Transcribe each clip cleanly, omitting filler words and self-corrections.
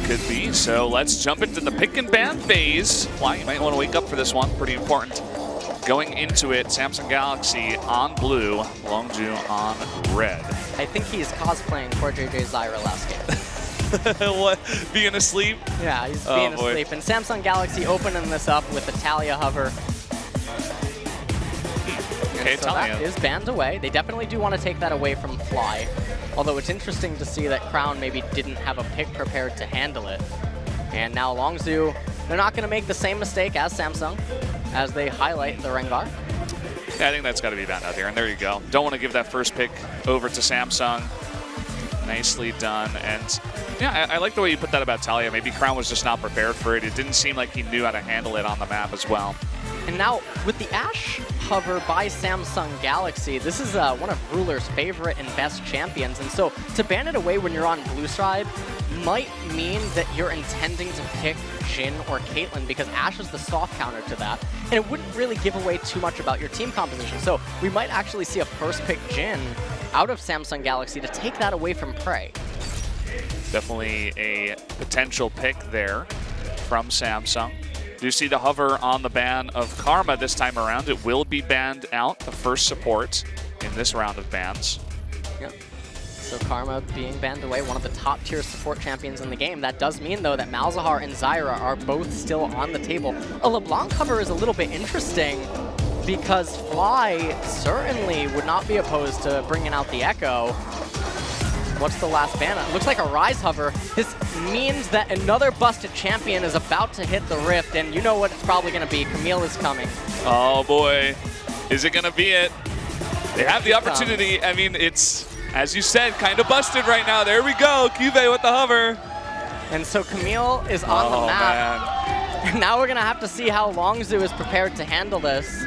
Could be. So let's jump into the pick and ban phase. Fly, you might want to wake up for this one. Pretty important. Going into it, Samsung Galaxy on blue, Longzhu on red. I think he's cosplaying poor JJ Zyra last game. What? Being asleep? Yeah, he's being asleep. And Samsung Galaxy opening this up with the Talia hover. Okay, so that is banned away. They definitely do want to take that away from Fly. Although it's interesting to see that Crown maybe didn't have a pick prepared to handle it. And now Longzhu, they're not going to make the same mistake as Samsung as they highlight the Rengar. Yeah, I think that's got to be banned out here. And there you go. Don't want to give that first pick over to Samsung. Nicely done. And yeah, I like the way you put that about Talia. Maybe Crown was just not prepared for it. It didn't seem like he knew how to handle it on the map as well. And now, with the Ashe hover by Samsung Galaxy, this is one of Ruler's favorite and best champions. And so, to ban it away when you're on blue side might mean that you're intending to pick Jhin or Caitlyn, because Ashe is the soft counter to that. And it wouldn't really give away too much about your team composition. So, we might actually see a first pick Jhin out of Samsung Galaxy to take that away from Prey. Definitely a potential pick there from Samsung. Do see the hover on the ban of Karma this time around. It will be banned out, the first support in this round of bans. Yep. So Karma being banned away, one of the top tier support champions in the game. That does mean, though, that Malzahar and Zyra are both still on the table. A LeBlanc hover is a little bit interesting because Fly certainly would not be opposed to bringing out the Echo. What's the last ban? It looks like a Rise hover. This means that another busted champion is about to hit the Rift, and you know what it's probably going to be. Camille is coming. Oh boy, is it going to be it? They have the opportunity. I mean, it's, as you said, kind of busted right now. There we go, Cube with the hover. And so Camille is on the map. Man. Now we're going to have to see how Longzhu is prepared to handle this.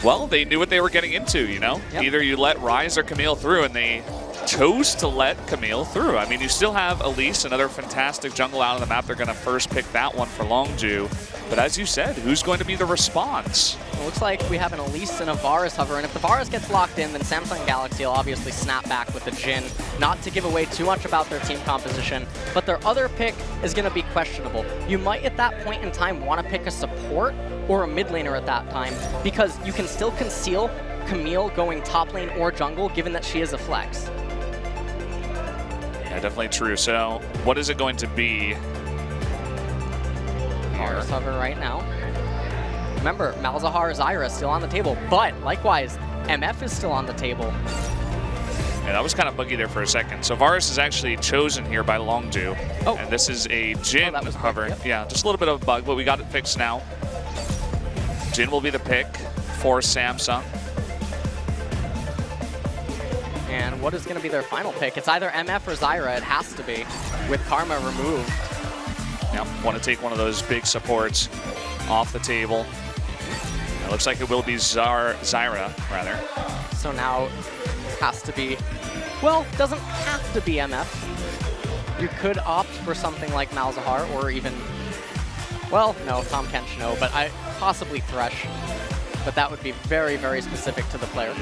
Well, they knew what they were getting into, you know? Yep. Either you let Rise or Camille through, and they chose to let Camille through. I mean, you still have Elise, another fantastic jungle out on the map. They're going to first pick that one for Longzhu. But as you said, who's going to be the response? It looks like we have an Elise and a Varus hover, and if the Varus gets locked in, then Samsung Galaxy will obviously snap back with the Jhin. Not to give away too much about their team composition, but their other pick is going to be questionable. You might, at that point in time, want to pick a support or a mid laner at that time, because you can still conceal Camille going top lane or jungle, given that she is a flex. Yeah, definitely true. So, what is it going to be? Varus hover right now. Remember, Malzahar, Zyra still on the table, but likewise, MF is still on the table. Yeah, that was kind of buggy there for a second. So Varus is actually chosen here by Longzhu. Oh. And this is a Jhin hover. Yep. Yeah, just a little bit of a bug, but we got it fixed now. Jhin will be the pick for Samsung. And what is going to be their final pick? It's either MF or Zyra. It has to be, with Karma removed. Yep, want to take one of those big supports off the table. It looks like it will be Zyra, rather. So now it has to be, well, doesn't have to be MF. You could opt for something like Malzahar or even, well, no, Tom Kench, no, but possibly Thresh. But that would be very, very specific to the player.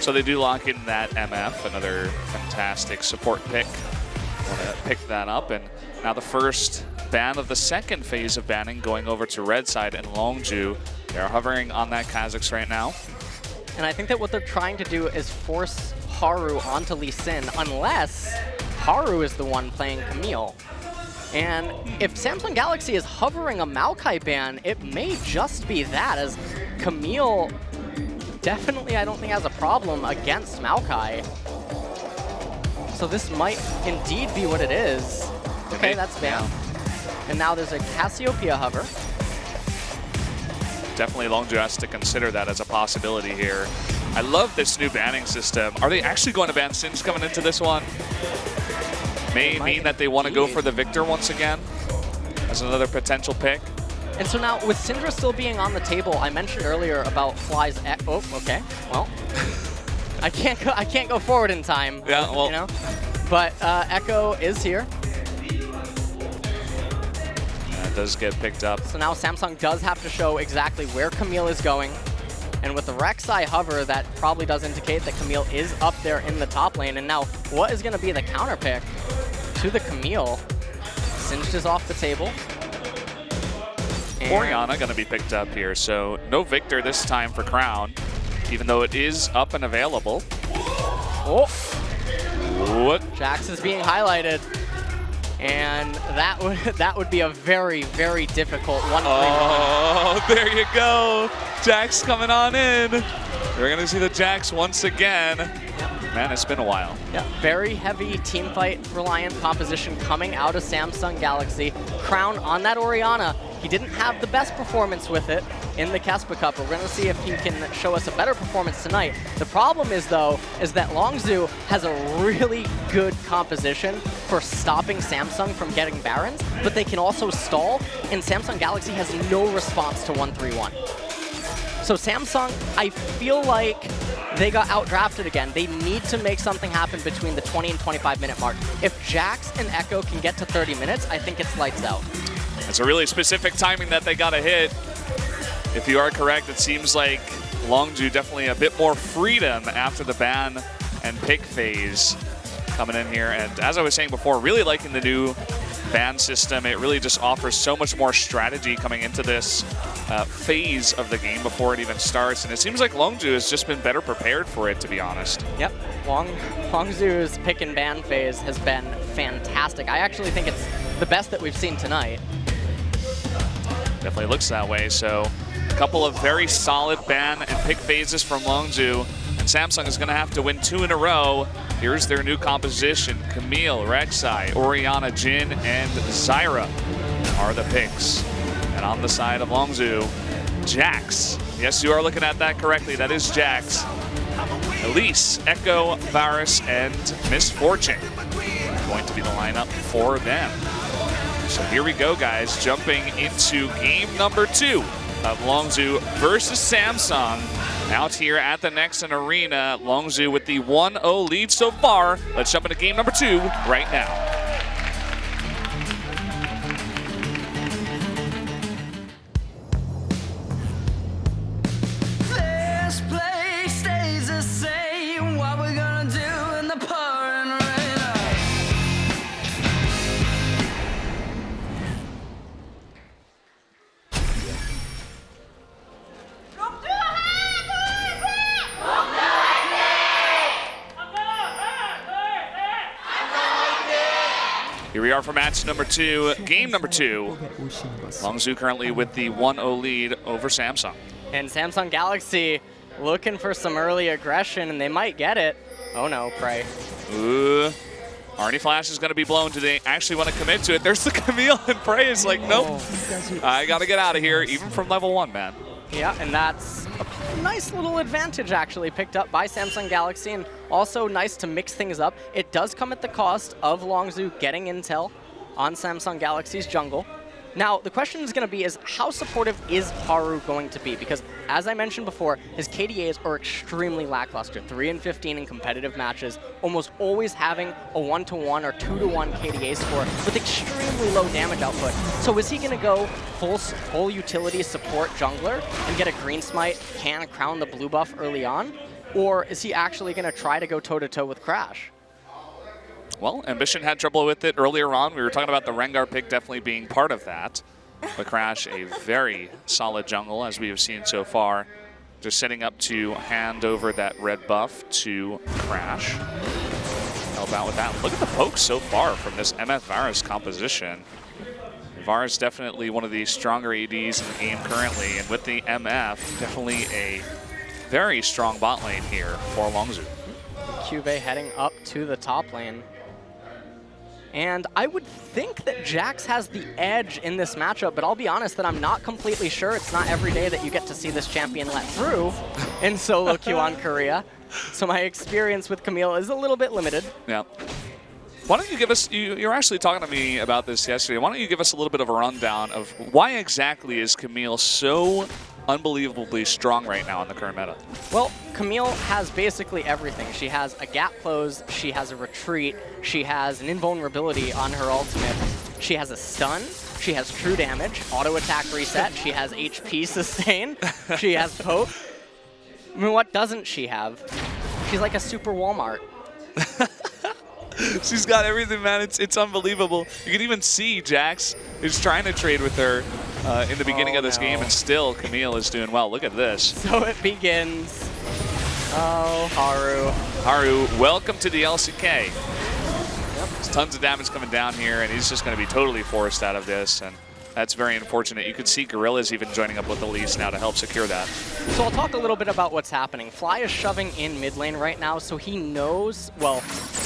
So they do lock in that MF, another fantastic support pick. Want to pick that up, and now the first ban of the second phase of banning going over to red side and Longzhu. They're hovering on that Kha'Zix right now. And I think that what they're trying to do is force Haru onto Lee Sin, unless Haru is the one playing Camille. And if Samsung Galaxy is hovering a Maokai ban, it may just be that, as Camille definitely, I don't think, has a problem against Maokai. So this might indeed be what it is. Okay, that's banned. Yeah. And now there's a Cassiopeia hover. Definitely Longzhu has to consider that as a possibility here. I love this new banning system. Are they actually going to ban Sins coming into this one? May mean that they want to go for the Victor once again as another potential pick. And so now, with Syndra still being on the table, I mentioned earlier about Fly's. Oh, okay. Well, I can't go forward in time. Yeah, well, you know. But Echo is here. That does get picked up. So now Samsung does have to show exactly where Camille is going. And with the Rek'Sai hover, that probably does indicate that Camille is up there in the top lane. And now, what is going to be the counter pick to the Camille? Singed is off the table. Orianna going to be picked up here, so no Victor this time for Crown, even though it is up and available. Oh! What? Jax is being highlighted. And that would be a very, very difficult 1-3-1. Oh, there you go. Jax coming on in. We're going to see the Jax once again. Man, it's been a while. Yeah, very heavy teamfight reliant composition coming out of Samsung Galaxy. Crown on that Orianna. He didn't have the best performance with it in the Kespa Cup. We're going to see if he can show us a better performance tonight. The problem is, though, is that Longzhu has a really good composition for stopping Samsung from getting Barons, but they can also stall, and Samsung Galaxy has no response to 1-3-1. So Samsung, I feel like they got outdrafted again. They need to make something happen between the 20 and 25-minute mark. If Jax and Echo can get to 30 minutes, I think it's lights out. It's a really specific timing that they got to hit. If you are correct, it seems like Longzhu definitely a bit more freedom after the ban and pick phase coming in here. And as I was saying before, really liking the new ban system. It really just offers so much more strategy coming into this phase of the game before it even starts. And it seems like Longzhu has just been better prepared for it, to be honest. Yep, Longzhu's pick and ban phase has been fantastic. I actually think it's the best that we've seen tonight. Definitely looks that way. So a couple of very solid ban and pick phases from Longzhu. And Samsung is going to have to win 2 in a row. Here's their new composition. Camille, Rek'Sai, Orianna, Jhin, and Zyra are the picks. And on the side of Longzhu, Jax. Yes, you are looking at that correctly. That is Jax. Elise, Echo, Varus, and Misfortune going to be the lineup for them. So here we go, guys, jumping into game number 2 of Longzhu versus Samsung out here at the Nexon Arena. Longzhu with the 1-0 lead so far. Let's jump into game number 2 right now. Here we are for match number 2, game number 2. Longzhu currently with the 1-0 lead over Samsung. And Samsung Galaxy looking for some early aggression, and they might get it. Oh no, Prey. Ooh. Arnie Flash is going to be blown. Do they actually want to commit to it? There's the Camille, and Prey is like, nope. I got to get out of here, even from level 1, man. Yeah, and that's a nice little advantage actually picked up by Samsung Galaxy, and also nice to mix things up. It does come at the cost of Longzhu getting intel on Samsung Galaxy's jungle. Now, the question is going to be is how supportive is Haru going to be? Because as I mentioned before, his KDAs are extremely lackluster. 3 and 15 in competitive matches, almost always having a 1-to-1 or 2-to-1 KDA score with extremely low damage output. So is he going to go full utility support jungler and get a green smite, can crown the blue buff early on? Or is he actually going to try to go toe-to-toe with Crash? Well, Ambition had trouble with it earlier on. We were talking about the Rengar pick definitely being part of that. But Crash, a very solid jungle, as we have seen so far. Just setting up to hand over that red buff to Crash. Help out with that. Look at the poke so far from this MF Varus composition. Varus definitely one of the stronger ADs in the game currently. And with the MF, definitely a very strong bot lane here for Longzhu. Cuvée heading up to the top lane. And I would think that Jax has the edge in this matchup, but I'll be honest that I'm not completely sure. It's not every day that you get to see this champion let through in solo queue on Korea. So my experience with Camille is a little bit limited. Yeah. Why don't you give us, you were actually talking to me about this yesterday, why don't you give us a little bit of a rundown of why exactly is Camille so unbelievably strong right now in the current meta? Well, Camille has basically everything. She has a gap close, she has a retreat, she has an invulnerability on her ultimate, she has a stun, she has true damage, auto attack reset, she has HP sustain, she has poke. I mean, what doesn't she have? She's like a super Walmart. She's got everything, man. It's unbelievable. You can even see Jax is trying to trade with her in the beginning of this game, and still Camille is doing well. Look at this. So it begins. Oh, Haru. Haru, welcome to the LCK. Yep. There's tons of damage coming down here, and he's just going to be totally forced out of this, and that's very unfortunate. You could see Gorilla's even joining up with Elise now to help secure that. So I'll talk a little bit about what's happening. Fly is shoving in mid lane right now, so he knows, well,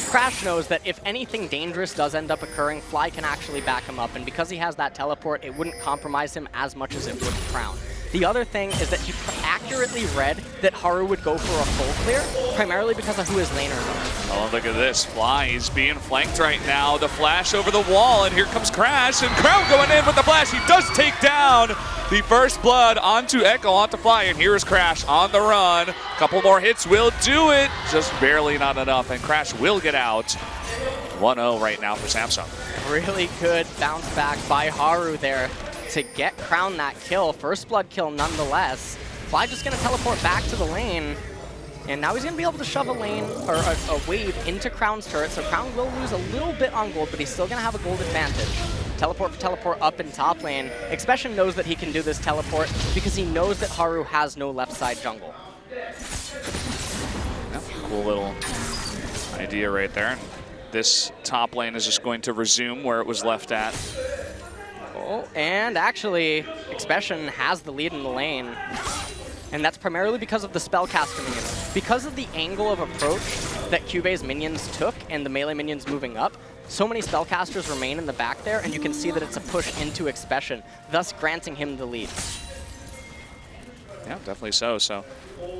Crash knows that if anything dangerous does end up occurring, Fly can actually back him up, and because he has that teleport, it wouldn't compromise him as much as it would Crown. The other thing is that he accurately read that Haru would go for a full clear, primarily because of who his laners are. Oh, look at this. Fly, he's being flanked right now. The flash over the wall, and here comes Crash, and Crown going in with the flash. He does take down the first blood onto Echo, onto Fly, and here's Crash on the run. Couple more hits will do it. Just barely not enough, and Crash will get out. 1-0 right now for Samsung. Really good bounce back by Haru there to get Crown that kill. First blood kill nonetheless. Fly just gonna teleport back to the lane, and now he's gonna be able to shove a lane or a wave into Crown's turret, so Crown will lose a little bit on gold, but he's still gonna have a gold advantage. Teleport for teleport up in top lane. Expression knows that he can do this teleport because he knows that Haru has no left side jungle. Yep, cool little idea right there. And this top lane is just going to resume where it was left at. Oh, and actually, Expression has the lead in the lane. And that's primarily because of the spellcaster minions. Because of the angle of approach that Cuvei's minions took and the melee minions moving up, so many spellcasters remain in the back there, and you can see that it's a push into Expression, thus granting him the lead. Yeah, definitely so. So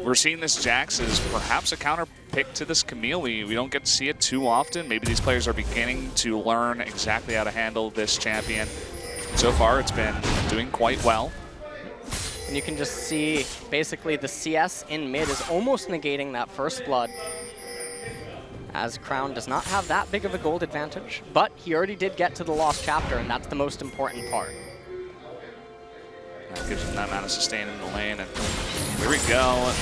we're seeing this Jax as perhaps a counter pick to this Camille. We don't get to see it too often. Maybe these players are beginning to learn exactly how to handle this champion. So far, it's been doing quite well. And you can just see, basically, the CS in mid is almost negating that first blood, as Crown does not have that big of a gold advantage, but he already did get to the lost chapter, and that's the most important part. That gives him that amount of sustain in the lane, and here we go.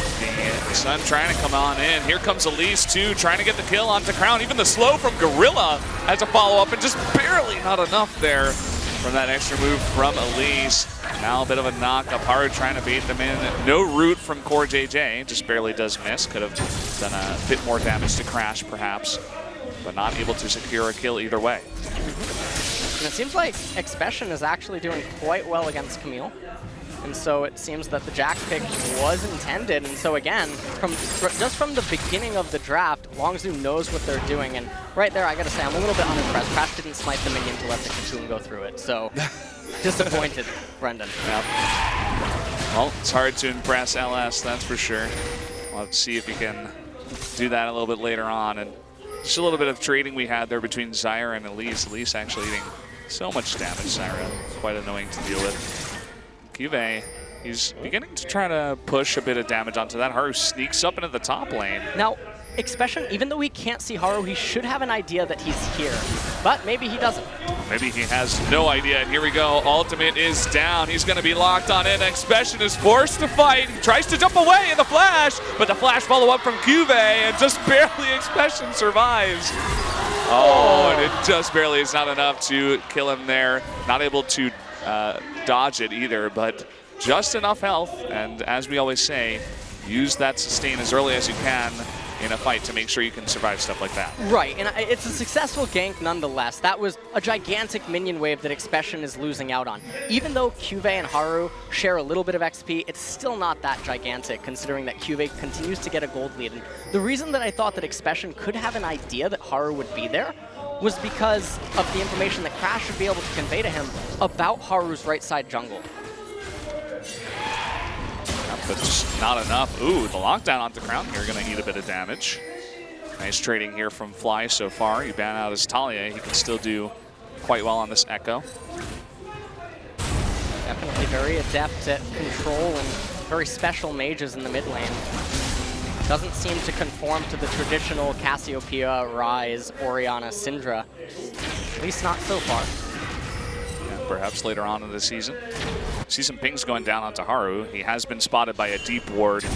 The Sun trying to come on in. Here comes Elise, too, trying to get the kill onto Crown. Even the slow from Gorilla as a follow-up, and just barely not enough there from that extra move from Elise. Now a bit of a knock-up. Haru trying to bait them in. No root from Core JJ, just barely does miss. Could have done a bit more damage to Crash, perhaps, but not able to secure a kill either way. And it seems like Expression is actually doing quite well against Camille. And so it seems that the Jax pick was intended. And so again, just from the beginning of the draft, Longzhu knows what they're doing. And right there, I gotta say, I'm a little bit unimpressed. Crash didn't smite the minion to let the Cocoon go through it. So disappointed, Brendan. Yep. Well, it's hard to impress LS, that's for sure. We'll have to see if he can do that a little bit later on. And just a little bit of trading we had there between Zyra and Elise. Elise actually eating so much damage. Zyra, quite annoying to deal with. Cuvei, he's beginning to try to push a bit of damage onto that. Haru sneaks up into the top lane. Now, Expression, even though we can't see Haru, he should have an idea that he's here. But maybe he doesn't. Maybe he has no idea. And here we go. Ultimate is down. He's going to be locked on in. Expression is forced to fight. He tries to jump away in the flash, but the flash follow-up from Cuvei, and just barely Expression survives. Oh, and it just barely is not enough to kill him there. Not able to dodge it either, but just enough health. And as we always say, use that sustain as early as you can in a fight to make sure you can survive stuff like that. Right, and it's a successful gank nonetheless. That was a gigantic minion wave that Expression is losing out on. Even though Cuvei and Haru share a little bit of XP, it's still not that gigantic, considering that Cuvei continues to get a gold lead. And the reason that I thought that Expression could have an idea that Haru would be there was because of the information that Crash should be able to convey to him about Haru's right side jungle. But just not enough. Ooh, the lockdown onto Crown here, going to eat a bit of damage. Nice trading here from Fly so far. You ban out his Talia, he can still do quite well on this Echo. Definitely very adept at control and very special mages in the mid lane. Doesn't seem to conform to the traditional Cassiopeia, Ryze, Orianna, Syndra. At least not so far. Yeah, perhaps later on in the season. See some pings going down onto Haru. He has been spotted by a deep ward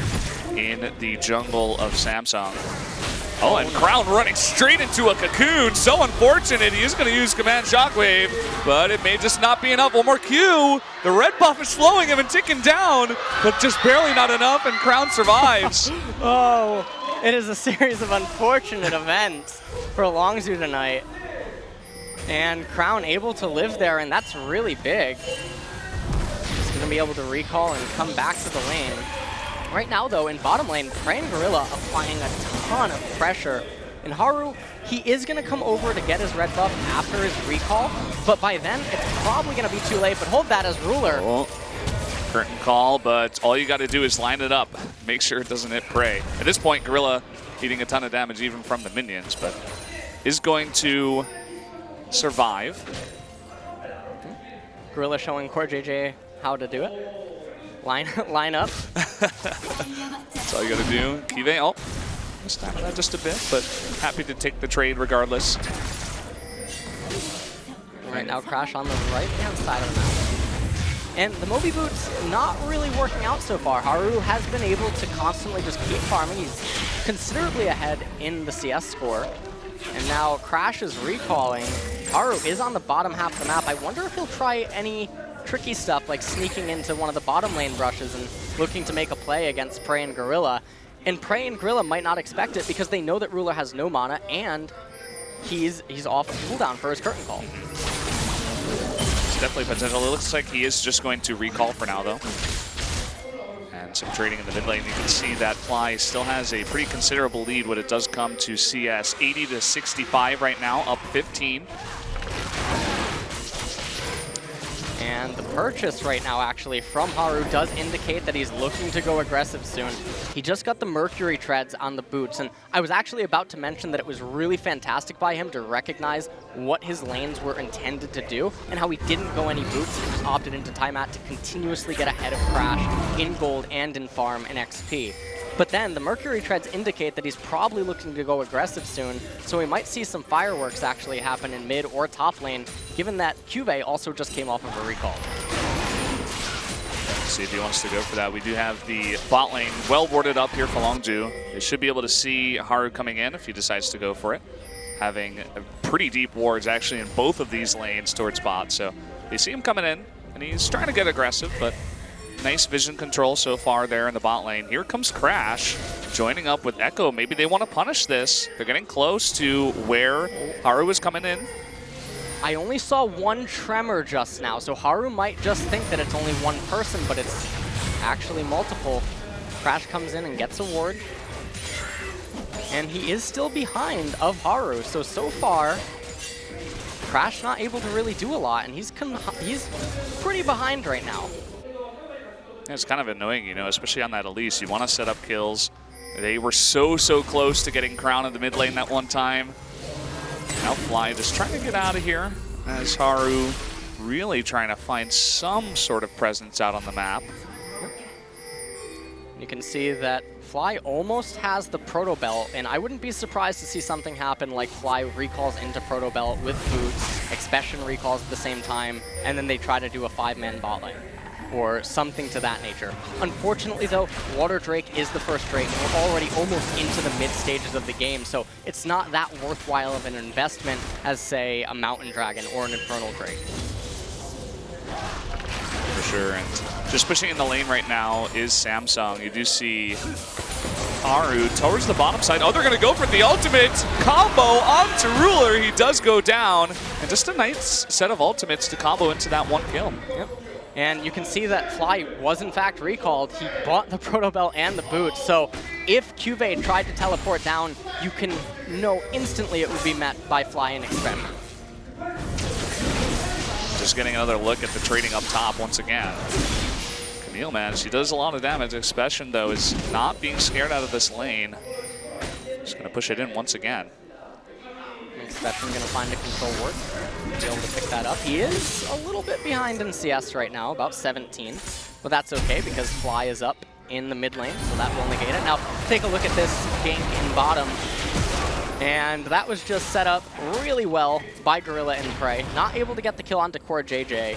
in the jungle of Samsung. Oh, and Crown running straight into a cocoon. So unfortunate. He is going to use Command Shockwave, but it may just not be enough. One more Q. The red buff is slowing him and ticking down, but just barely not enough, and Crown survives. Oh, it is a series of unfortunate events for Longzhu tonight. And Crown able to live there, and that's really big. He's going to be able to recall and come back to the lane. Right now, though, in bottom lane, Prey and Gorilla applying a ton of pressure. And Haru, he is going to come over to get his red buff after his recall, but by then, it's probably going to be too late. But hold that as Ruler. Oh, curtain call, but all you got to do is line it up. Make sure it doesn't hit Prey. At this point, Gorilla eating a ton of damage even from the minions, but is going to survive. Gorilla showing Core JJ how to do it. Line up. That's all you gotta do. Kive, oh, stamina just a bit, but happy to take the trade regardless. Right now, Crash on the right-hand side of the map. And the Moby Boots not really working out so far. Haru has been able to constantly just keep farming. He's considerably ahead in the CS score. And now Crash is recalling. Haru is on the bottom half of the map. I wonder if he'll try any tricky stuff like sneaking into one of the bottom lane brushes and looking to make a play against Prey and Gorilla. And Prey and Gorilla might not expect it because they know that Ruler has no mana and he's off cooldown for his curtain call. It's definitely potential. It looks like he is just going to recall for now, though. And some trading in the mid lane. You can see that Fly still has a pretty considerable lead when it does come to CS. 80 to 65 right now, up 15. And the purchase right now, actually, from Haru does indicate that he's looking to go aggressive soon. He just got the Mercury Treads on the boots, and I was actually about to mention that it was really fantastic by him to recognize what his lanes were intended to do and how he didn't go any boots and just opted into timeout to continuously get ahead of Crash in gold and in farm and XP. But then the Mercury Treads indicate that he's probably looking to go aggressive soon, so we might see some fireworks actually happen in mid or top lane, given that Cuvee also just came off of a recall. Let's see if he wants to go for that. We do have the bot lane well warded up here for Longzhu. They should be able to see Haru coming in if he decides to go for it. Having pretty deep wards actually in both of these lanes towards bot, so they see him coming in, and he's trying to get aggressive, but nice vision control so far there in the bot lane. Here comes Crash joining up with Echo. Maybe they want to punish this. They're getting close to where Haru is coming in. I only saw one tremor just now, so Haru might just think that it's only one person, but it's actually multiple. Crash comes in and gets a ward. And he is still behind of Haru, so far, Crash not able to really do a lot, and he's pretty behind right now. It's kind of annoying, you know, especially on that Elise. You want to set up kills. They were so close to getting Crown in the mid lane that one time. Now Fly just trying to get out of here as Haru really trying to find some sort of presence out on the map. You can see that Fly almost has the Proto Belt, and I wouldn't be surprised to see something happen like Fly recalls into Proto Belt with boots, Expedition recalls at the same time, and then they try to do a 5-man bot lane, or something to that nature. Unfortunately, though, Water Drake is the first Drake, and we're already almost into the mid stages of the game, so it's not that worthwhile of an investment as, say, a Mountain Dragon or an Infernal Drake. For sure, and just pushing in the lane right now is Samsung. You do see Haru towards the bottom side. Oh, they're going to go for the ultimate combo onto Ruler. He does go down, and just a nice set of ultimates to combo into that one kill. Yep. And you can see that Fly was in fact recalled. He bought the Proto Belt and the boots. So if Cuvee tried to teleport down, you can know instantly it would be met by Fly and Experiment. Just getting another look at the trading up top once again. Camille, man, she does a lot of damage. Expression, though, is not being scared out of this lane. Just going to push it in once again. Expression going to find a control ward. Be able to pick that up. He is a little bit behind in CS right now, about 17. But that's okay because Fly is up in the mid lane, so that will negate it. Now, take a look at this gank in bottom. And that was just set up really well by Gorilla and Prey. Not able to get the kill onto Core JJ.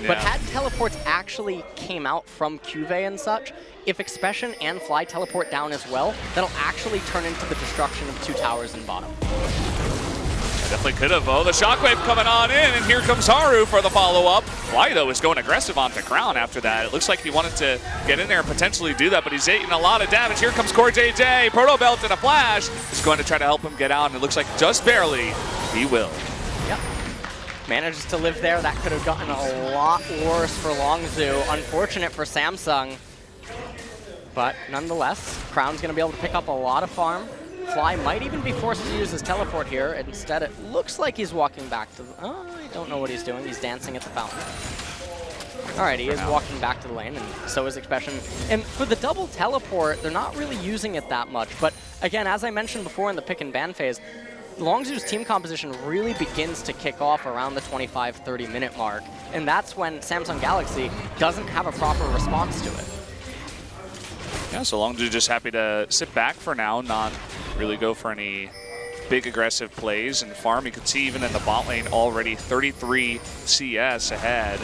But had teleports actually came out from Cuvée and such, if Expression and Fly teleport down as well, that'll actually turn into the destruction of 2 towers in bottom. Definitely could have. Oh, the shockwave coming on in, and here comes Haru for the follow-up. Fly, though, is going aggressive onto Crown after that. It looks like he wanted to get in there and potentially do that, but he's taking a lot of damage. Here comes Core JJ. Proto Belt and a flash. He's going to try to help him get out, and it looks like just barely he will. Yep. Manages to live there. That could have gotten a lot worse for Longzhu. Unfortunate for Samsung. But nonetheless, Crown's going to be able to pick up a lot of farm. Fly might even be forced to use his teleport here. Instead, it looks like he's walking back to the... Oh, I don't know what he's doing. He's dancing at the fountain. All right, he is walking back to the lane, and so is Expression. And for the double teleport, they're not really using it that much. But again, as I mentioned before in the pick and ban phase, Longzhu's team composition really begins to kick off around the 25-30 minute mark. And that's when Samsung Galaxy doesn't have a proper response to it. Yeah, so Longzhu just happy to sit back for now, not really go for any big aggressive plays and farm. You can see even in the bot lane already 33 CS ahead.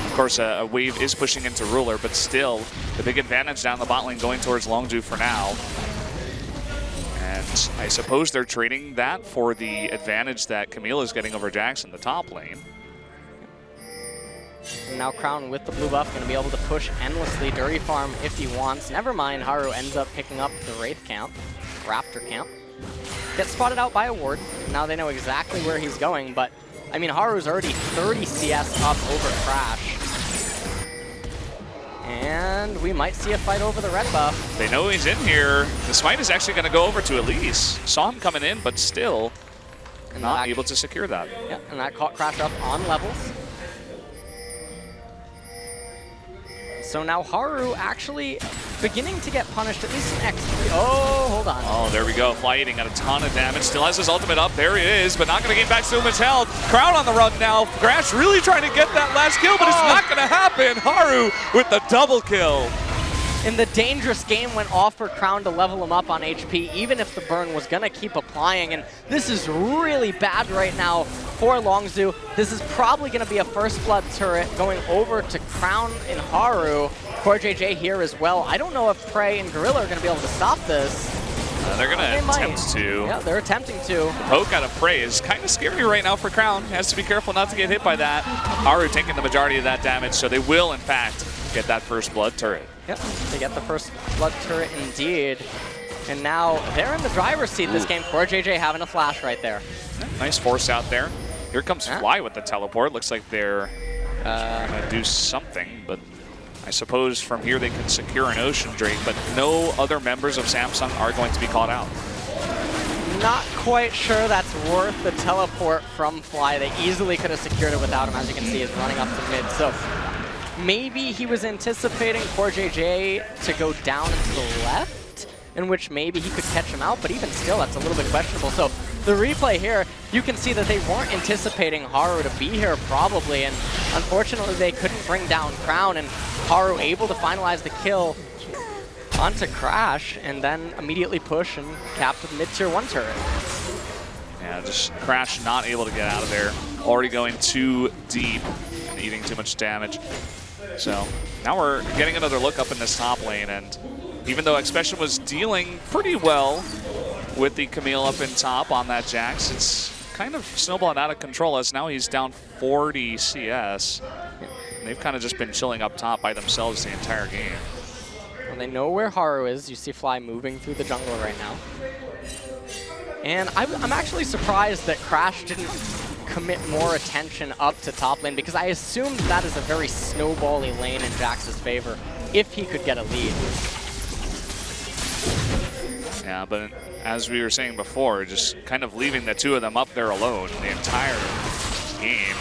Of course, a wave is pushing into Ruler, but still the big advantage down the bot lane going towards Longzhu for now. And I suppose they're trading that for the advantage that Camille is getting over Jax in the top lane. And now Crown with the blue buff going to be able to push endlessly Dirty Farm if he wants. Never mind, Haru ends up picking up the Wraith camp, Raptor camp. Gets spotted out by a ward. Now they know exactly where he's going, but I mean, Haru's already 30 CS up over Crash. And we might see a fight over the red buff. They know he's in here. The smite is actually going to go over to Elise. Saw him coming in, but still not able to secure that. Yeah, and that caught Crash up on levels. So now Haru actually beginning to get punished, at least in XP. Oh, hold on. Oh, there we go. Fly eating got a ton of damage. Still has his ultimate up. There he is, but not going to gain back so much health. Crown on the run now. Crash really trying to get that last kill, but it's not going to happen. Haru with the double kill. And the dangerous game went off for Crown to level him up on HP, even if the burn was going to keep applying. And this is really bad right now for Longzhu. This is probably going to be a first blood turret going over to Crown and Haru. Core JJ here as well. I don't know if Prey and Gorilla are going to be able to stop this. They're going to attempt to. Yeah, they're attempting to. The poke out of Prey is kind of scary right now for Crown. He has to be careful not to get hit by that. Haru taking the majority of that damage, so they will, in fact, get that first blood turret. Yep, they get the first blood turret indeed. And now they're in the driver's seat this game. Core JJ having a flash right there. Nice force out there. Here comes Fly with the teleport. Looks like they're going to do something, but I suppose from here they can secure an Ocean Drake, but no other members of Samsung are going to be caught out. Not quite sure that's worth the teleport from Fly. They easily could have secured it without him. As you can see, he's running up to mid. So maybe he was anticipating Core JJ to go down and to the left, in which maybe he could catch him out, but even still, that's a little bit questionable. So the replay here, you can see that they weren't anticipating Haru to be here probably, and unfortunately they couldn't bring down Crown, and Haru able to finalize the kill onto Crash, and then immediately push and cap the mid-tier 1 turret. Yeah, just Crash not able to get out of there. Already going too deep and eating too much damage. So now we're getting another look up in this top lane, and even though Expression was dealing pretty well with the Camille up in top on that Jax, it's kind of snowballing out of control as now he's down 40 CS. And they've kind of just been chilling up top by themselves the entire game. Well, they know where Haru is. You see Fly moving through the jungle right now. And I'm actually surprised that Crash didn't commit more attention up to top lane, because I assumed that is a very snowbally lane in Jax's favor if he could get a lead. Yeah, but as we were saying before, just kind of leaving the two of them up there alone the entire game.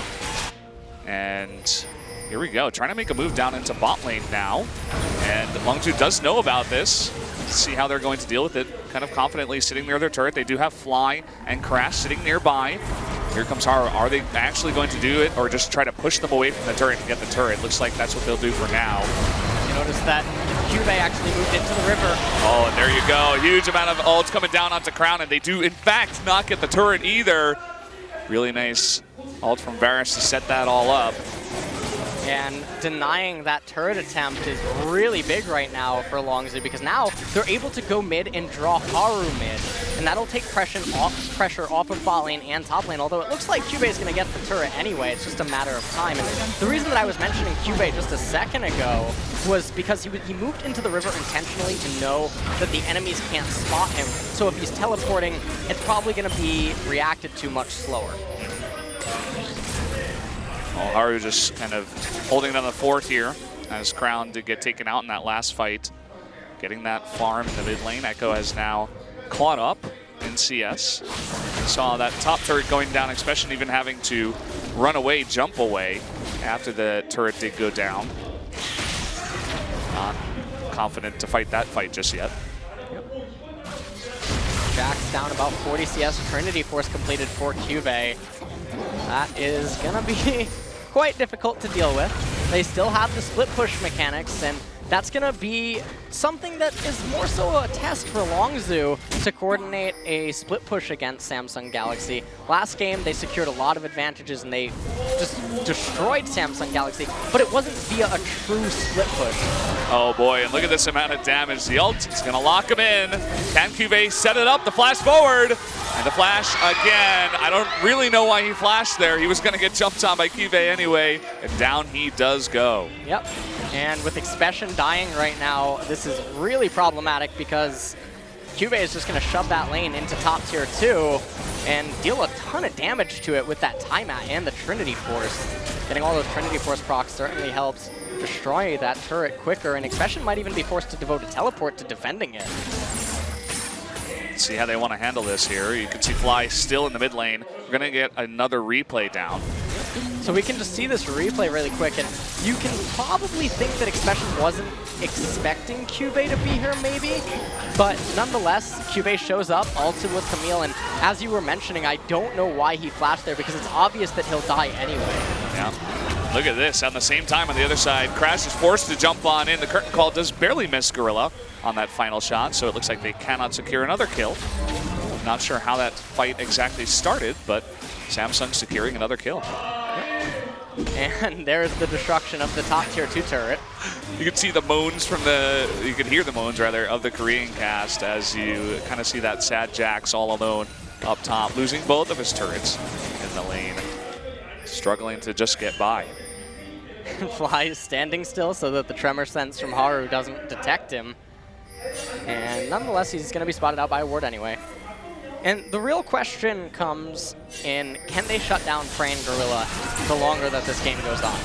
And here we go, trying to make a move down into bot lane now. And Longzhu does know about this. Let's see how they're going to deal with it. Kind of confidently sitting near their turret. They do have Fly and Crash sitting nearby. Here comes Haru. Are they actually going to do it or just try to push them away from the turret and get the turret? Looks like that's what they'll do for now. You notice that Cuvée actually moved into the river. Oh, and there you go. A huge amount of ults coming down onto Crown, and they do, in fact, not get the turret either. Really nice ult from Varus to set that all up. And denying that turret attempt is really big right now for Longzhu, because now they're able to go mid and draw Haru mid. And that'll take pressure off of bot lane and top lane, although it looks like Cube is going to get the turret anyway. It's just a matter of time. And the reason that I was mentioning Cube just a second ago was because he moved into the river intentionally to know that the enemies can't spot him. So if he's teleporting, it's probably going to be reacted to much slower. Well, Haru just kind of holding down the fort here as Crown did get taken out in that last fight. Getting that farm in the mid lane. Echo has now caught up in CS. We saw that top turret going down, especially even having to run away, jump away after the turret did go down. Not confident to fight that fight just yet. Jack's down about 40 CS. Trinity Force completed for Cube. That is going to be quite difficult to deal with. They still have the split push mechanics, and that's going to be something that is more so a test for Longzhu to coordinate a split push against Samsung Galaxy. Last game, they secured a lot of advantages, and they just destroyed Samsung Galaxy, but it wasn't via a true split push. Oh boy, and look at this amount of damage. The ult is going to lock him in. Can Cuvée set it up? The flash forward. And the flash again. I don't really know why he flashed there. He was going to get jumped on by Cuvée anyway, and down he does go. Yep. And with Expression dying right now, this is really problematic because Cuvée is just going to shove that lane into top tier 2 and deal a ton of damage to it with that timeout and the Trinity Force. Getting all those Trinity Force procs certainly helps destroy that turret quicker, and Expression might even be forced to devote a teleport to defending it. See how they want to handle this here. You can see Fly still in the mid lane. We're going to get another replay down. So we can just see this replay really quick, and you can probably think that Expression wasn't expecting Cube to be here maybe, but nonetheless, Cube shows up, ulted with Camille, and as you were mentioning, I don't know why he flashed there because it's obvious that he'll die anyway. Yeah. Look at this. At the same time on the other side, Crash is forced to jump on in. The curtain call does barely miss Gorilla on that final shot, so it looks like they cannot secure another kill. Not sure how that fight exactly started, but Samsung securing another kill. And there's the destruction of the top tier 2 turret. You could see the moans from you could hear the moans rather of the Korean cast as you kind of see that sad Jax all alone up top, losing both of his turrets in the lane, struggling to just get by. Fly is standing still so that the tremor sense from Haru doesn't detect him. And nonetheless, he's going to be spotted out by a ward anyway. And the real question comes in, can they shut down Frey and Gorilla the longer that this game goes on?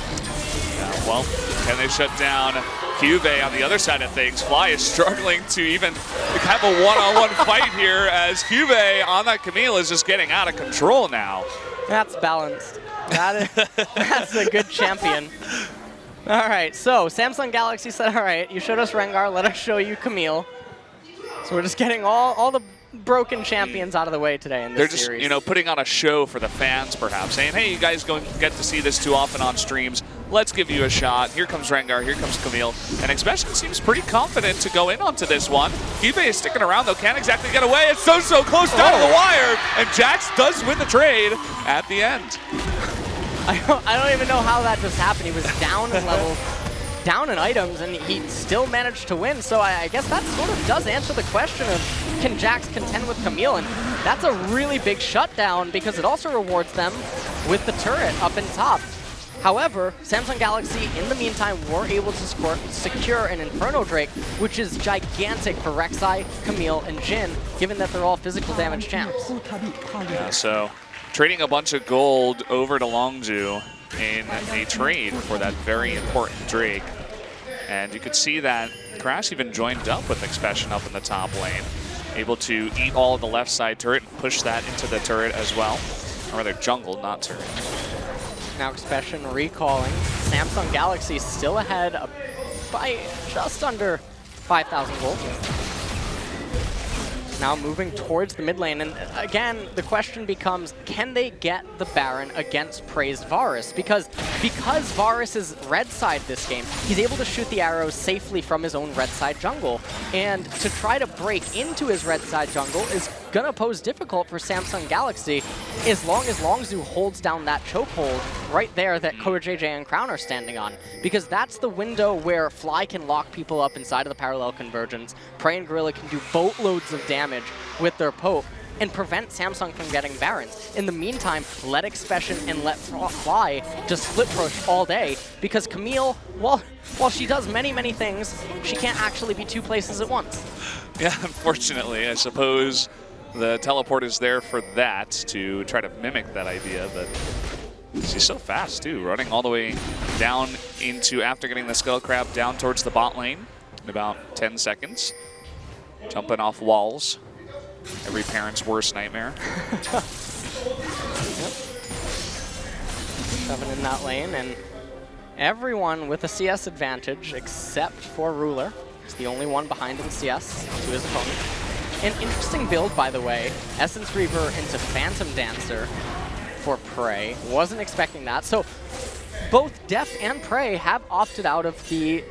Yeah, well, can they shut down Cuvée on the other side of things? Fly is struggling to even have a one-on-one fight here as Cuvée on that Camille is just getting out of control now. That's balanced. That's a good champion. All right, so Samsung Galaxy said, all right, you showed us Rengar, let us show you Camille. So we're just getting all the broken champions out of the way today in this series. They're just, you know, putting on a show for the fans, perhaps, saying, hey, you guys don't get to see this too often on streams. Let's give you a shot. Here comes Rengar, here comes Camille. And Expression seems pretty confident to go in onto this one. Cuvée is sticking around, though, can't exactly get away. It's so close down to the wire, and Jax does win the trade at the end. I don't even know how that just happened. He was down in level, down in items, and he still managed to win. So I guess that sort of does answer the question of, can Jax contend with Camille? And that's a really big shutdown because it also rewards them with the turret up in top. However, Samsung Galaxy, in the meantime, were able to secure an Inferno Drake, which is gigantic for Rek'Sai, Camille, and Jhin, given that they're all physical damage champs. Yeah, so trading a bunch of gold over to Longzhu in a trade for that very important Drake. And you could see that Crash even joined up with Expression up in the top lane, able to eat all of the left side turret and push that into the turret as well. Or rather, jungle, not turret. Now Expression recalling. Samsung Galaxy still ahead by just under 5,000 gold. Now moving towards the mid lane, and again, the question becomes, can they get the Baron against praised Varus? Because Varus is red side this game, he's able to shoot the arrows safely from his own red side jungle. And to try to break into his red side jungle is gonna pose difficult for Samsung Galaxy as long as Longzhu holds down that chokehold right there that CoreJJ and Crown are standing on. Because that's the window where Fly can lock people up inside of the parallel convergence. Prey and Gorilla can do boatloads of damage with their Pope and prevent Samsung from getting Barons. In the meantime, let Expression and let Fly just split push all day, because Camille, while she does many, many things, she can't actually be two places at once. Yeah, unfortunately, I suppose the teleport is there for that, to try to mimic that idea, but she's so fast too, running all the way down into, after getting the Skull Crab, down towards the bot lane in about 10 seconds. Jumping off walls. Every parent's worst nightmare. Yep. Shoving in that lane, and everyone with a CS advantage except for Ruler. He's the only one behind in CS to his opponent. An interesting build, by the way. Essence Reaver into Phantom Dancer for Prey. Wasn't expecting that. So both Def and Prey have opted out of the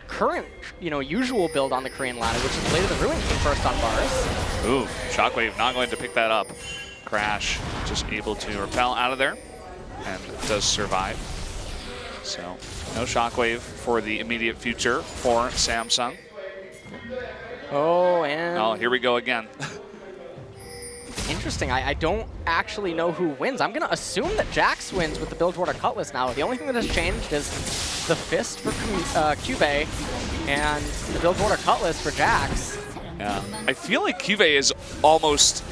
current, usual build on the Korean ladder, which is Blade of the Ruin King first on bars. Ooh, Shockwave not going to pick that up. Crash just able to repel out of there and does survive. So no Shockwave for the immediate future for Samsung. Oh, and... Oh, here we go again. Interesting. I don't actually know who wins. I'm going to assume that Jax wins with the Bilgewater Cutlass now. The only thing that has changed is the Fist for Cube and the Bilgewater Cutlass for Jax. Yeah, I feel like Cube is almost,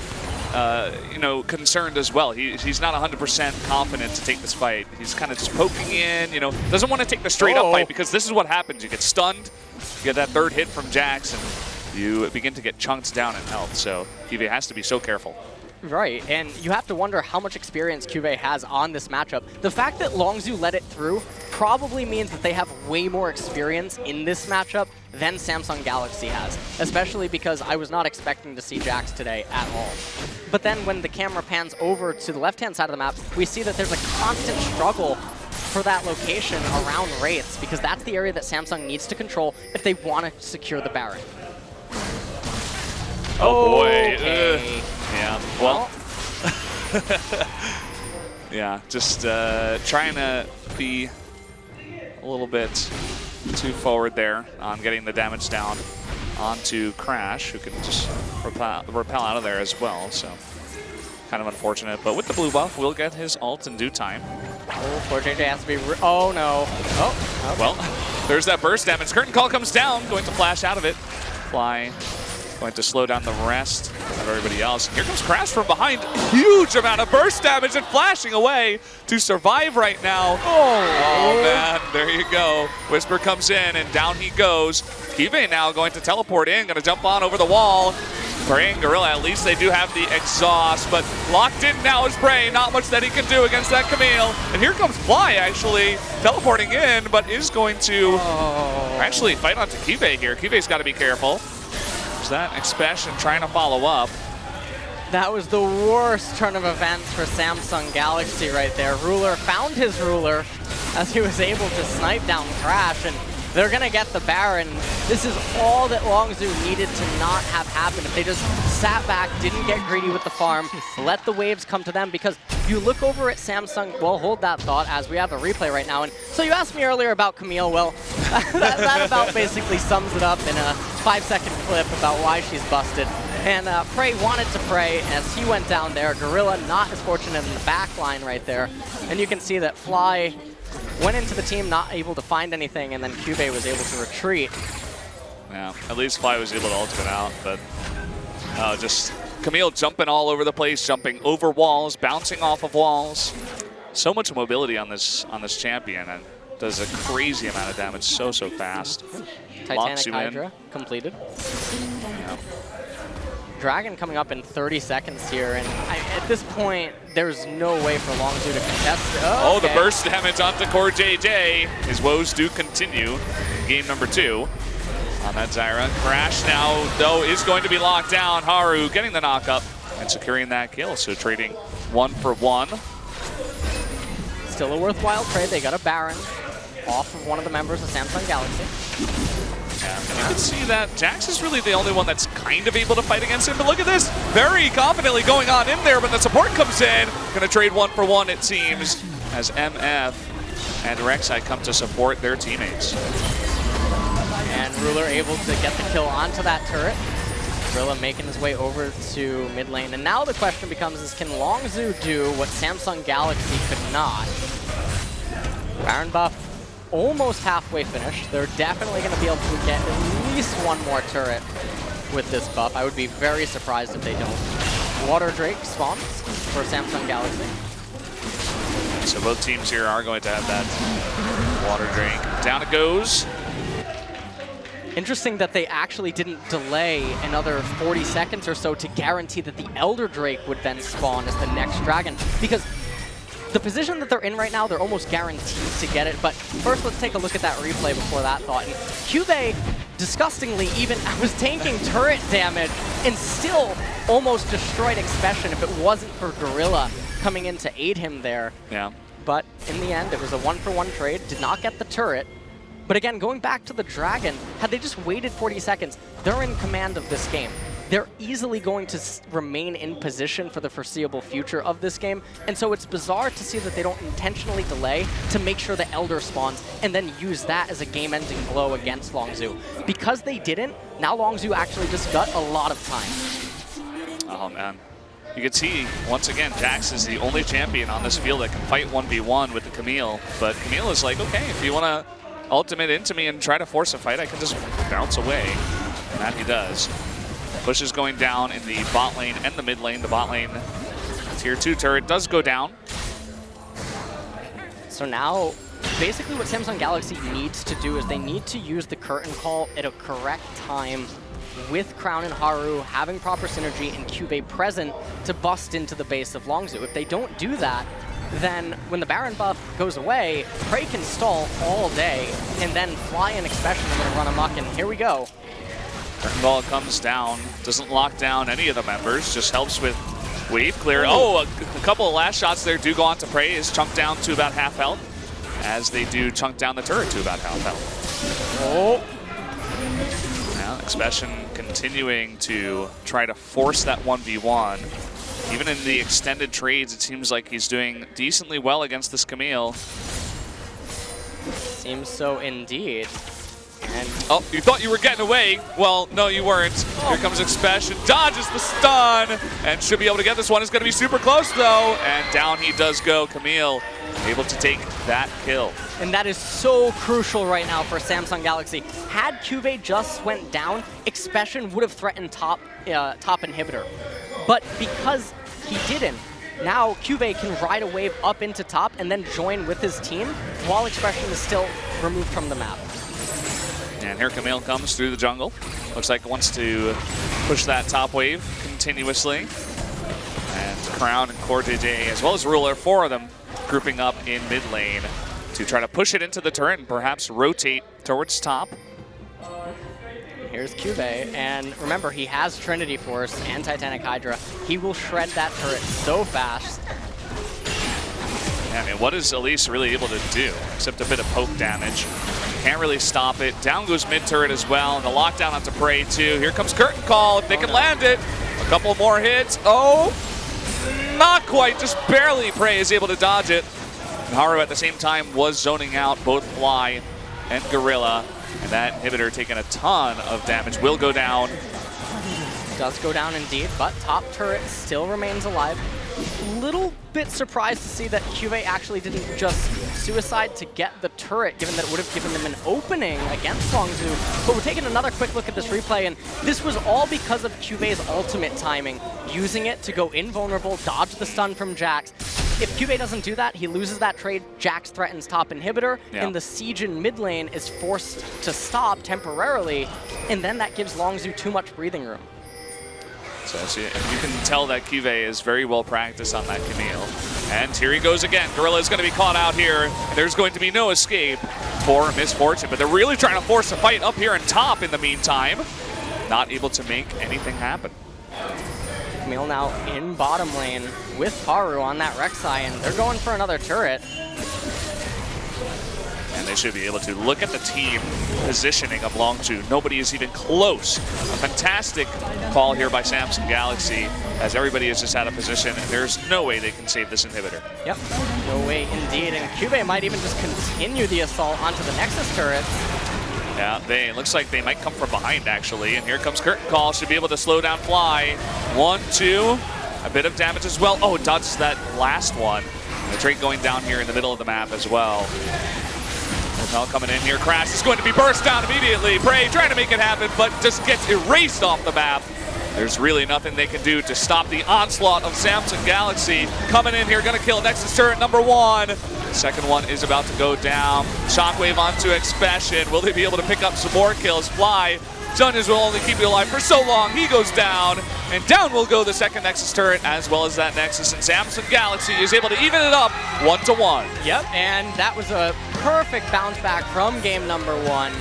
concerned as well. He's not 100% confident to take this fight. He's kind of just poking in, doesn't want to take the straight-up fight, because this is what happens. You get stunned, you get that third hit from Jax, and you begin to get chunked down in health. So Cube has to be so careful. Right, and you have to wonder how much experience Cube has on this matchup. The fact that Longzhu let it through probably means that they have way more experience in this matchup than Samsung Galaxy has, especially because I was not expecting to see Jax today at all. But then when the camera pans over to the left-hand side of the map, we see that there's a constant struggle for that location around Wraiths, because that's the area that Samsung needs to control if they want to secure the Baron. Oh boy. Okay. Yeah, well. Yeah, just trying to be a little bit too forward there on getting the damage down onto Crash, who can just repel out of there as well. So kind of unfortunate, but with the blue buff, we'll get his ult in due time. Oh, poor JJ has to be... Oh, no. Oh, okay. Well, there's that burst damage. Curtain Call comes down, going to flash out of it. Fly going to slow down the rest of everybody else. Here comes Crash from behind. Huge amount of burst damage and flashing away to survive right now. Oh man, there you go. Whisper comes in and down he goes. Kibe now going to teleport in, going to jump on over the wall. Prey and Gorilla, at least they do have the exhaust, but locked in now is Prey. Not much that he can do against that Camille. And here comes Fly actually teleporting in, but is going to actually fight onto Kibe here. Kibe's got to be careful. There's that Expression trying to follow up. That was the worst turn of events for Samsung Galaxy right there. Ruler found his Ruler as he was able to snipe down Crash, and they're going to get the Baron. This is all that Longzhu needed to not have happen. If they just sat back, didn't get greedy with the farm, let the waves come to them, because you look over at Samsung, well, hold that thought as we have a replay right now. And so you asked me earlier about Camille. Well, that about basically sums it up in a 5-second clip about why she's busted. And Prey wanted to pray as he went down there. Gorilla not as fortunate in the back line right there. And you can see that Fly went into the team not able to find anything, and then Cube was able to retreat. Yeah, at least Fly was able to ultimate out, but just Camille jumping all over the place, jumping over walls, bouncing off of walls. So much mobility on this champion, and does a crazy amount of damage so fast. Titanic Hydra completed. Yeah. Dragon coming up in 30 seconds here, and at this point, there's no way for Longzhu to contest it. Oh, okay. The burst damage onto CoreJJ. His woes do continue in game number 2 on that Zyra. Crash now, though, is going to be locked down. Haru getting the knock up and securing that kill, so trading 1 for 1. Still a worthwhile trade. They got a Baron off of one of the members of Samsung Galaxy. Yeah, and you can see that Jax is really the only one that's kind of able to fight against him. But look at this, very confidently going on in there, but the support comes in. Going to trade 1-for-1, it seems, as MF and Rek'Sai come to support their teammates. And Ruler able to get the kill onto that turret. Gorilla making his way over to mid lane. And now the question becomes is, can Longzhu do what Samsung Galaxy could not? Baron buff almost halfway finished. They're definitely going to be able to get at least one more turret with this buff. I would be very surprised if they don't. Water Drake spawns for Samsung Galaxy. So both teams here are going to have that Water Drake. Down it goes. Interesting that they actually didn't delay another 40 seconds or so to guarantee that the Elder Drake would then spawn as the next dragon. Because the position that they're in right now, they're almost guaranteed to get it. But first, let's take a look at that replay before that thought. And Cube, disgustingly, even was tanking turret damage and still almost destroyed Expression if it wasn't for Gorilla coming in to aid him there. Yeah. But in the end, it was a 1-for-1 trade. Did not get the turret. But again, going back to the Dragon, had they just waited 40 seconds, they're in command of this game. They're easily going to remain in position for the foreseeable future of this game. And so it's bizarre to see that they don't intentionally delay to make sure the Elder spawns and then use that as a game-ending blow against Longzhu. Because they didn't, now Longzhu actually just got a lot of time. Oh, man. You can see, once again, Jax is the only champion on this field that can fight 1v1 with the Camille. But Camille is like, okay, if you want to ultimate into me and try to force a fight, I can just bounce away. And that he does. Push is going down in the bot lane and the mid lane. The bot lane tier 2 turret does go down. So now, basically what Samsung Galaxy needs to do is they need to use the curtain call at a correct time with Crown and Haru having proper synergy and Cube present to bust into the base of Longzhu. If they don't do that, then when the Baron buff goes away, Prey can stall all day and then fly in Expression and then run amok, and here we go. Curtain ball comes down, doesn't lock down any of the members, just helps with wave clear. Oh, a couple of last shots there do go on to Prey, is chunked down to about half health, as they do chunk down the turret to about half health. Oh. Now Expression continuing to try to force that 1v1. Even in the extended trades, it seems like he's doing decently well against this Camille. Seems so indeed. And oh, you thought you were getting away. Well, no, you weren't. Here comes Expression, dodges the stun, and should be able to get this one. It's going to be super close, though. And down he does go. Camille able to take that kill. And that is so crucial right now for Samsung Galaxy. Had Cube just went down, Expression would have threatened top inhibitor. But because he didn't, now Cube can ride a wave up into top and then join with his team while Expression is still removed from the map. And here Camille comes through the jungle. Looks like wants to push that top wave continuously. And Crown and Cortege, as well as Ruler, 4 of them grouping up in mid lane to try to push it into the turret and perhaps rotate towards top. Here's Cube, and remember, he has Trinity Force and Titanic Hydra. He will shred that turret so fast. Yeah, I mean, what is Elise really able to do except a bit of poke damage? Can't really stop it. Down goes mid turret as well, and the lockdown onto Prey too. Here comes Curtain Call, if they can land it. A couple more hits. Oh, not quite, just barely. Prey is able to dodge it. And Haru at the same time was zoning out both Fly and Gorilla. And that inhibitor taking a ton of damage will go down. Does go down indeed, but top turret still remains alive. Little bit surprised to see that Cube actually didn't just suicide to get the turret, given that it would have given them an opening against Longzhu. But we're taking another quick look at this replay, and this was all because of Cube's ultimate timing, using it to go invulnerable, dodge the stun from Jax. If Cube doesn't do that, he loses that trade. Jax threatens top inhibitor, and the siege in mid lane is forced to stop temporarily, and then that gives Longzhu too much breathing room. So you can tell that Cube is very well practiced on that Camille. And here he goes again. Gorilla is going to be caught out here. There's going to be no escape for Misfortune, but they're really trying to force a fight up here in top in the meantime. Not able to make anything happen. Camille now in bottom lane with Haru on that Rek'Sai, and they're going for another turret. And they should be able to. Look at the team positioning of Longzhu. Nobody is even close. A fantastic call here by Samsung Galaxy, as everybody is just out of position, and there's no way they can save this inhibitor. Yep, no way indeed. And Cube might even just continue the assault onto the Nexus turrets. Yeah, it looks like they might come from behind, actually. And here comes Curtain Call. Should be able to slow down Fly. 1, 2. A bit of damage as well. Oh, dodges that last one. The Drake going down here in the middle of the map as well. Now coming in here. Crash is going to be burst down immediately. Prey trying to make it happen, but just gets erased off the map. There's really nothing they can do to stop the onslaught of Samsung Galaxy. Coming in here, gonna kill Nexus turret number 1. The second one is about to go down. Shockwave onto Expression. Will they be able to pick up some more kills? Fly. Juniors will only keep you alive for so long. He goes down, and down will go the second Nexus turret as well as that Nexus. And Samsung Galaxy is able to even it up 1-1. Yep, and that was a perfect bounce back from game number 1.